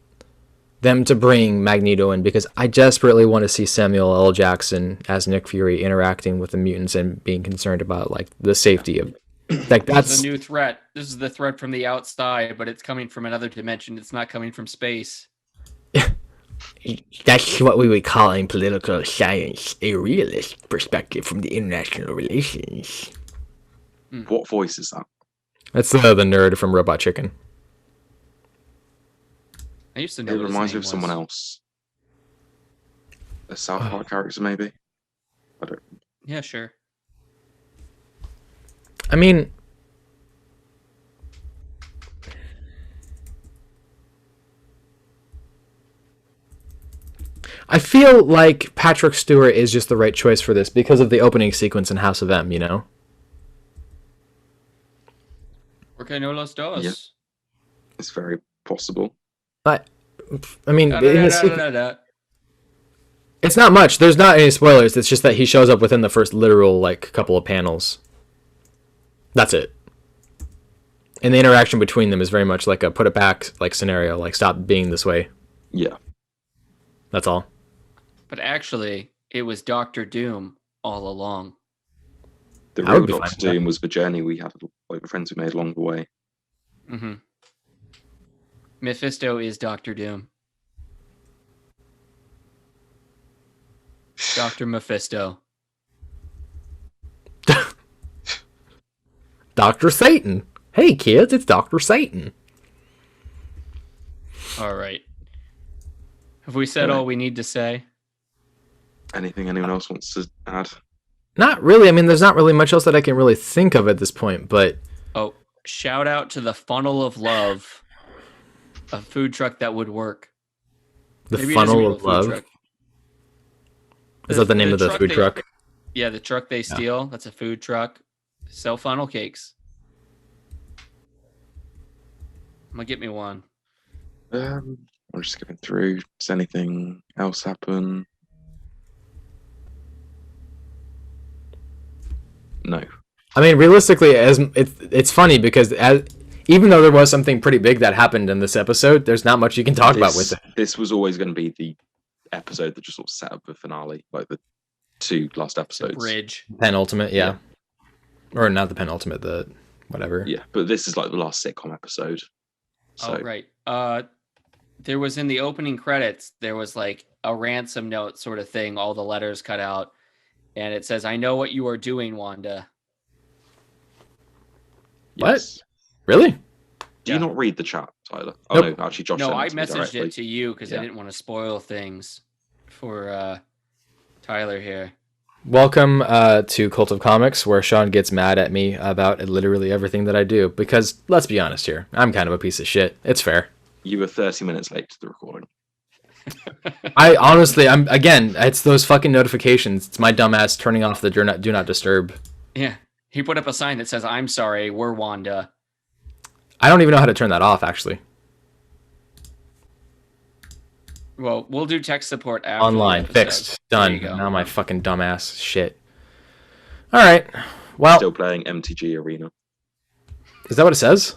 them to bring Magneto in, because I desperately want to see Samuel L. Jackson as Nick Fury interacting with the mutants and being concerned about like the safety of like This that's is a new threat. This is the threat from the outside, but it's coming from another dimension. It's not coming from space. That's what we would call in political science a realist perspective from the international relations. What voice is that? That's the nerd from Robot Chicken. I used to know. It what his reminds me name of someone was. else. A South Park character, maybe. I don't. Yeah, sure. I mean, I feel like Patrick Stewart is just the right choice for this because of the opening sequence in House of M, you know? Porque no los dos. Yeah. It's very possible. But, I mean, Da, in da, the da, sequ- da, da. it's not much. There's not any spoilers. It's just that he shows up within the first literal, like, couple of panels. That's it. And the interaction between them is very much like a put it back, like, scenario. Like, stop being this way. Yeah. That's all. But actually, it was Doctor Doom all along. The I would real be fine Doctor with that. Doom was the journey we had, like the friends we made along the way. Mm-hmm. Mephisto is Doctor Doom. Dr. Mephisto. Dr. Satan. Hey, kids, it's Dr. Satan. All right. Have we said all we need to say? Anything anyone else wants to add? Not really. I mean, there's not really much else that I can really think of at this point, but Oh, shout out to the Funnel of Love, a food truck that would work. the Maybe it is a Funnel real of food Love. truck. Is that the name of the food truck? Yeah, the truck they steal. That's a food truck. Sell funnel cakes. I'm gonna get me one. I'm just skipping through. Does anything else happen? No. I mean, realistically, as it's funny because even though there was something pretty big that happened in this episode, there's not much you can talk about with it. This was always going to be the episode that just sort of set up the finale, like the two last It's a episodes. bridge. Penultimate, yeah. Or not the penultimate, the whatever. Yeah, but this is like the last sitcom episode. So Oh, right. There was in the opening credits, there was like a ransom note sort of thing, all the letters cut out. And it says, "I know what you are doing, Wanda." What? yes. Really? Do Yeah. you not read the chat, Tyler? Oh Nope. no, actually Josh No, sent I it to me messaged directly. it to you because I Yeah. didn't want to spoil things for Tyler here. Welcome to Cult of Comics, where Sean gets mad at me about literally everything that I do. Because let's be honest here, I'm kind of a piece of shit. It's fair. You were 30 minutes late to the recording. I honestly, it's those fucking notifications. It's my dumbass turning off the do not disturb. Yeah, he put up a sign that says, "I'm sorry, we're Wanda." I don't even know how to turn that off, actually. Well, we'll do tech support after Online, the episode. fixed, There done. you go. Now my fucking dumbass shit. All right. Well, Still playing MTG Arena. is that what it says?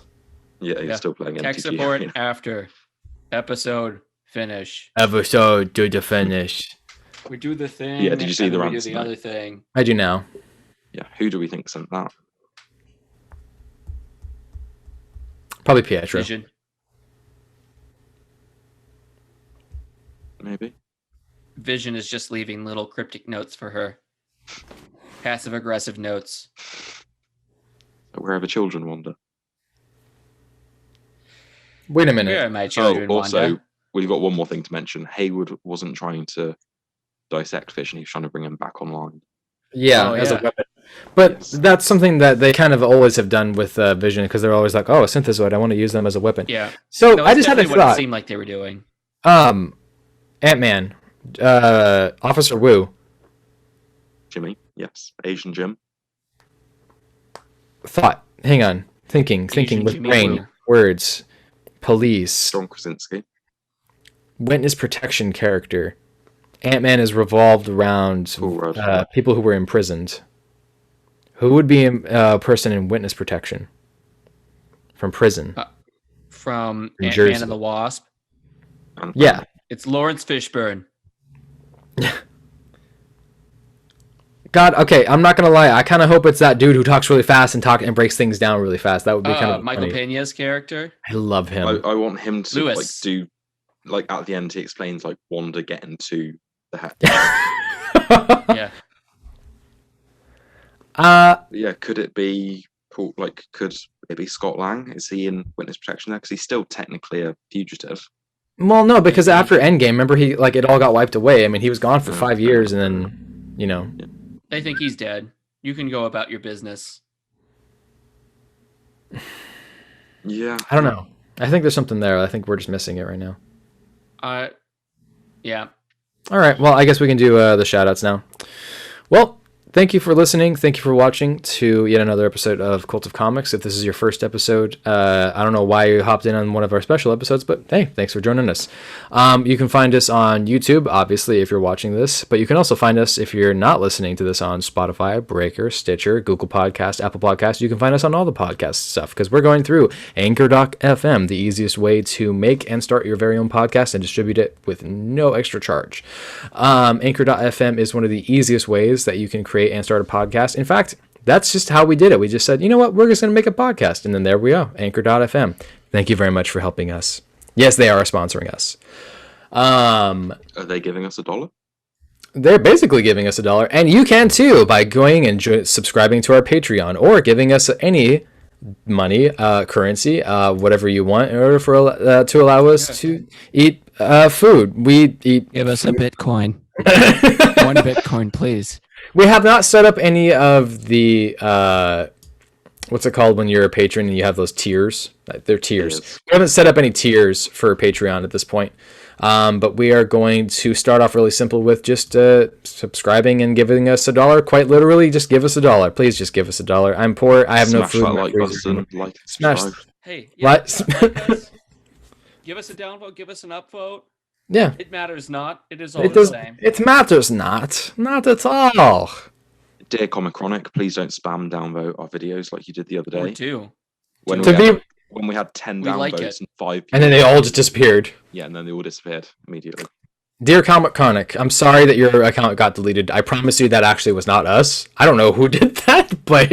Yeah, he's still playing Tech MTG support Arena. after episode finish. Episode to the finish. We do the thing. Yeah, did you see and the then we do ransom, the mate? other thing? I do now. Yeah, who do we think sent that? Probably Pietro. Vision. Maybe. Vision is just leaving little cryptic notes for her. Passive aggressive notes. Wherever children wander. Wait a minute. Where are my children, also, Wanda? we've got one more thing to mention. Hayward wasn't trying to dissect Vision, he was trying to bring him back online. Yeah, Oh, as a yeah. weapon. But Yes. that's something that they kind of always have done with Vision, because they're always like, "Oh, a synthezoid. I want to use them as a weapon." Yeah. So No, I it's just had a definitely what it thought. seemed like they were doing. Ant-Man, Officer Wu. Jimmy, yes. Asian Jim. Thought. Hang on. Thinking with Jimmy brain. Wu. Words. Police. John Krasinski. Witness protection character. Ant-Man is revolved around Cool, right. people who were imprisoned. Who would be a person in witness protection from prison? From In Ant-Man Jersey. and the Wasp. And Yeah. It's Lawrence Fishburne. God, okay, I'm not gonna lie. I kind of hope it's that dude who talks really fast and breaks things down really fast. That would be kind of Michael funny. Pena's character. I love him. I want him to Lewis. do like at the end he explains like Wanda getting to the head. Yeah. Yeah, could it be cool? Like, could it be Scott Lang? Is he in witness protection there? Because he's still technically a fugitive. Well, no, because after Endgame, remember it all got wiped away. I mean, he was gone for 5 years, and then, They think he's dead. You can go about your business. Yeah, I don't know. I think there's something there. I think we're just missing it right now. Yeah. All right, well, I guess we can do the shout-outs now. Well, thank you for listening. Thank you for watching to yet another episode of Cult of Comics. If this is your first episode, I don't know why you hopped in on one of our special episodes, but hey, thanks for joining us. You can find us on YouTube, obviously, if you're watching this, but you can also find us if you're not listening to this on Spotify, Breaker, Stitcher, Google Podcast, Apple Podcast. You can find us on all the podcast stuff because we're going through Anchor.fm, the easiest way to make and start your very own podcast and distribute it with no extra charge. Anchor.fm is one of the easiest ways that you can create and start a podcast. In fact, that's just how we did it. We just said, you know what, we're just going to make a podcast. And then there we go, Anchor.fm. Thank you very much for helping us. Yes, they are sponsoring us. are they giving us $1? They're basically giving us $1. And you can too by going and subscribing to our Patreon or giving us any money, currency, whatever you want in order to allow us to eat food. We eat. Give us a Bitcoin. 1 Bitcoin, please. We have not set up any of the what's it called when you're a patron and you have those tiers? They're tiers. Yes. We haven't set up any tiers for Patreon at this point. But we are going to start off really simple with just subscribing and giving us $1. Quite literally, just give us $1. Please just give us $1. I'm poor. I have no Smash food. that in my like freezer. button, like, Smash. subscribe. Hey, What? guys, give us a downvote, give us an upvote. Yeah. It matters not. It is all It the does. same. It matters not. Not at all. Dear Comicronic, please don't spam downvote our videos like you did the other Or day. 2. When To we, be, had, when we had 10 We like downvotes it. and 5 and then they all just disappeared. Yeah, and then they all disappeared immediately. Dear Comic Conic, I'm sorry that your account got deleted. I promise you that actually was not us. I don't know who did that, but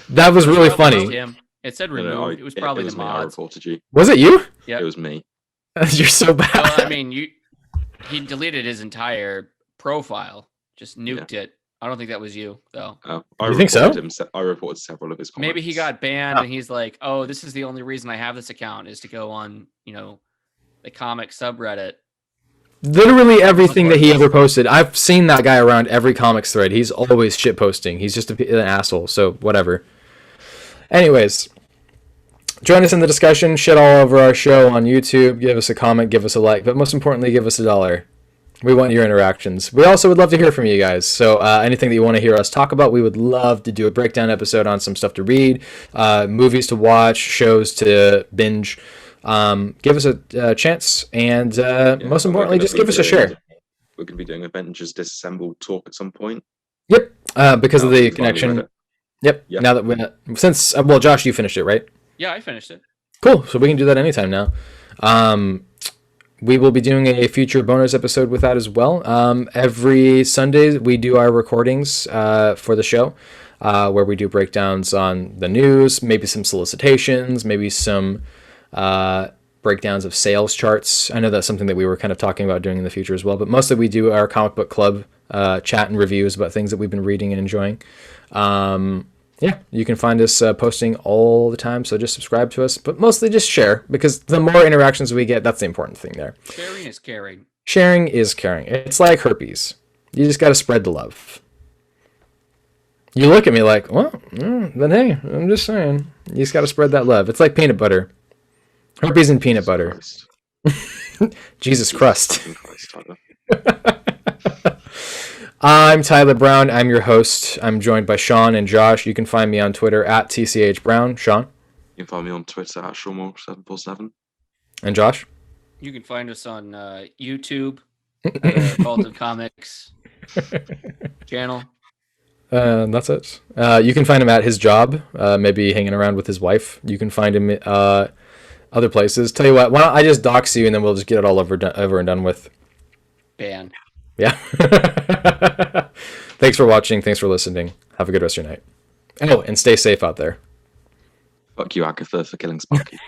that was really funny. Him. It said No, removed. no, It was probably it was the me. I mods. reported you. Was it you? Yep. It was me. You're so bad. Well, I mean, he deleted his entire profile. Just nuked it. I don't think that was you, though. You think so? I reported several of his comments. Maybe he got banned Oh. and he's like, oh, this is the only reason I have this account is to go on, the comic subreddit. Literally everything that he ever posted. I've seen that guy around every comics thread. He's always shit posting. He's just an asshole. So whatever. Anyways, join us in the discussion. Shit all over our show on YouTube. Give us a comment. Give us a like. But most importantly, give us $1. We want your interactions. We also would love to hear from you guys. So anything that you want to hear us talk about, we would love to do a breakdown episode on some stuff to read, movies to watch, shows to binge. Give us a chance, and most importantly, just give us a share. We're going to be doing Avengers Disassembled talk at some point. Yep, because of the connection. Yep. Now that since Josh, you finished it, right? Yeah, I finished it. Cool. So we can do that anytime now. We will be doing a future bonus episode with that as well. Every Sunday we do our recordings for the show, where we do breakdowns on the news, maybe some solicitations, maybe some breakdowns of sales charts. I know that's something that we were kind of talking about doing in the future as well, but mostly we do our comic book club chat and reviews about things that we've been reading and enjoying. Yeah, you can find us posting all the time, so just subscribe to us, but mostly just share, because the more interactions we get, that's the important thing there. Sharing is caring. Sharing is caring. It's like herpes. You just got to spread the love. You look at me like, well, then hey, I'm just saying. You just got to spread that love. It's like peanut butter. Herpes and peanut butter. Jesus Christ. I'm Tyler Brown. I'm your host. I'm joined by Sean and Josh. You can find me on Twitter at TCHBrown. Sean? You can find me on Twitter at Shawmore747. And Josh? You can find us on YouTube, Cult of Comics channel. That's it. You can find him at his job, maybe hanging around with his wife. You can find him other places. Tell you what, why don't I just dox you and then we'll just get it all over and done with. Ban. Yeah. Thanks for watching. Thanks for listening. Have a good rest of your night. Oh, and stay safe out there. Fuck you, Agatha, for killing Sparky.